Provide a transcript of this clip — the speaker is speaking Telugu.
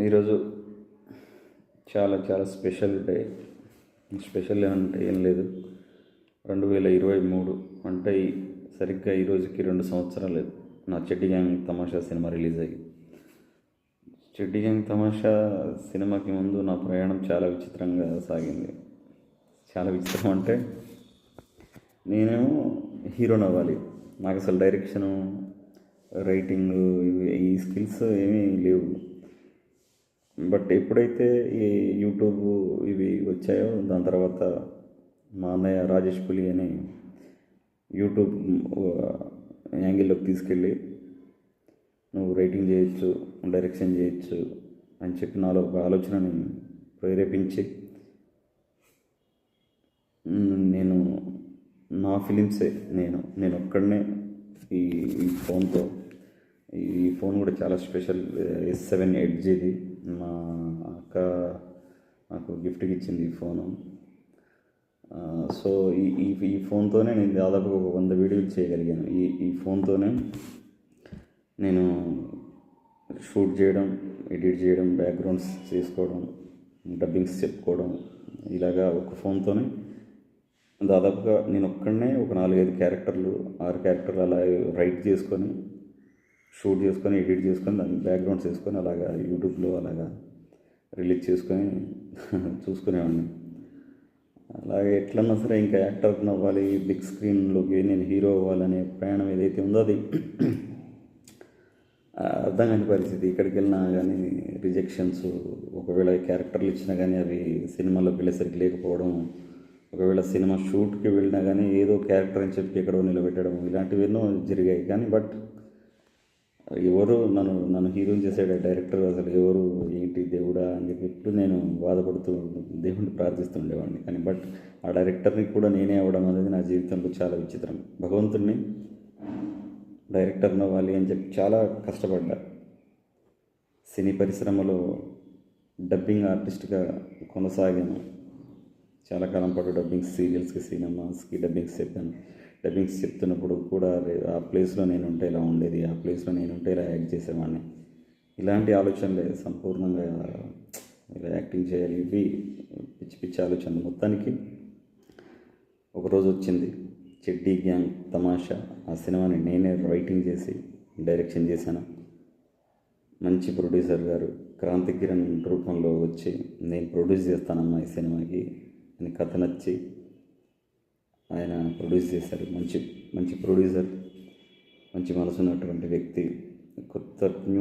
ఈరోజు చాలా చాలా స్పెషల్ డే. స్పెషల్ అంటే ఏం లేదు, 2023 అంటే సరిగ్గా ఈరోజుకి 2 సంవత్సరాలు నా చెడ్డీ గ్యాంగ్ తమాషా సినిమా రిలీజ్ అయ్యి. చెడ్డీ గ్యాంగ్ తమాషా సినిమాకి ముందు నా ప్రయాణం చాలా విచిత్రంగా సాగింది. చాలా విచిత్రం అంటే, నేనేమో హీరోని అవ్వాలి, నాకు అసలు డైరెక్షను, రైటింగ్ ఈ స్కిల్స్ ఏమీ లేవు. బట్ ఎప్పుడైతే ఈ యూట్యూబ్ ఇవి వచ్చాయో, దాని తర్వాత మా అన్నయ్య రాజేష్ పులి అని యూట్యూబ్ యాంగిల్లోకి తీసుకెళ్ళి, నువ్వు రైటింగ్ చేయొచ్చు, డైరెక్షన్ చేయొచ్చు అని చెప్పి నాలో ఒక ఆలోచనని ప్రేరేపించి, నేను నా ఫిలిమ్సే నేను ఒక్కడనే ఈ ఫోన్తో, ఈ ఫోన్ కూడా చాలా స్పెషల్, S7 ఎడ్జ్ది. మా అక్క నాకు గిఫ్ట్కి ఇచ్చింది ఈ ఫోను. సో ఈ ఫోన్తోనే నేను దాదాపు ఒక 100 వీడియోలు చేయగలిగాను. ఈ ఫోన్తోనే నేను షూట్ చేయడం, ఎడిట్ చేయడం, బ్యాక్గ్రౌండ్స్ చేసుకోవడం, డబ్బింగ్స్ చెప్పుకోవడం, ఇలాగా ఒక ఫోన్తోనే దాదాపుగా నేను ఒక్కడనే ఒక 4-5 క్యారెక్టర్లు, 6 క్యారెక్టర్లు అలా రైట్ చేసుకొని, షూట్ చేసుకొని, ఎడిట్ చేసుకొని, దానికి బ్యాక్గ్రౌండ్స్ వేసుకొని అలాగా యూట్యూబ్లో అలాగా రిలీజ్ చేసుకొని చూసుకునేవాడిని. అలాగే ఎట్లన్నా సరే ఇంకా యాక్టర్ అవ్వాలి, బిగ్ స్క్రీన్లోకి నేను హీరో అవ్వాలనే ప్రయాణం ఏదైతే ఉందో అది అర్థం కాని పరిస్థితి. ఇక్కడికి వెళ్ళినా కానీ రిజెక్షన్స్, ఒకవేళ క్యారెక్టర్లు ఇచ్చినా కానీ అవి సినిమాలోకి వెళ్ళేసరికి లేకపోవడం, ఒకవేళ సినిమా షూట్కి వెళ్ళినా కానీ ఏదో క్యారెక్టర్ అని చెప్పి ఎక్కడో నిలబెట్టడం, ఇలాంటివి ఎన్నో జరిగాయి. కానీ బట్ ఎవరు నన్ను హీరోని చేసే డైరెక్టర్ అసలు ఎవరు, ఏంటి దేవుడా అని చెప్పి ఎప్పుడు నేను బాధపడుతూ దేవుడిని ప్రార్థిస్తుండేవాడిని. కానీ బట్ ఆ డైరెక్టర్ని కూడా నేనే అవ్వడం అనేది నా జీవితంలో చాలా విచిత్రం. భగవంతుడిని డైరెక్టర్ని అవ్వాలి అని చెప్పి చాలా కష్టపడ్డా. సినీ పరిశ్రమలో డబ్బింగ్ ఆర్టిస్ట్గా కొనసాగాను. చాలా కాలం పాటు డబ్బింగ్ సీరియల్స్కి, సినిమాస్కి డబ్బింగ్స్ చెప్పాను. డబ్బింగ్స్ చెప్తున్నప్పుడు కూడా ఆ ప్లేస్లో నేను ఉంటే ఇలా ఉండేది, ఆ ప్లేస్లో నేను ఉంటే ఇలా యాక్ట్ చేసేవాడిని. ఇలాంటి ఆలోచనలే సంపూర్ణంగా ఇలా యాక్టింగ్ చేయాలి, ఇవి పిచ్చి పిచ్చి ఆలోచనలు. మొత్తానికి ఒకరోజు వచ్చింది చెడ్డీ గ్యాంగ్ తమాషా. ఆ సినిమాని నేనే రైటింగ్ చేసి డైరెక్షన్ చేశాను. మంచి ప్రొడ్యూసర్ గారు క్రాంతి కిరణ్ రూపంలో వచ్చి, నేను ప్రొడ్యూస్ చేస్తానమ్మా ఈ సినిమాకి అని కథ నచ్చి ఆయన ప్రొడ్యూస్ చేశారు. మంచి ప్రొడ్యూసర్, మంచి మనసు ఉన్నటువంటి వ్యక్తి, కొత్త న్యూ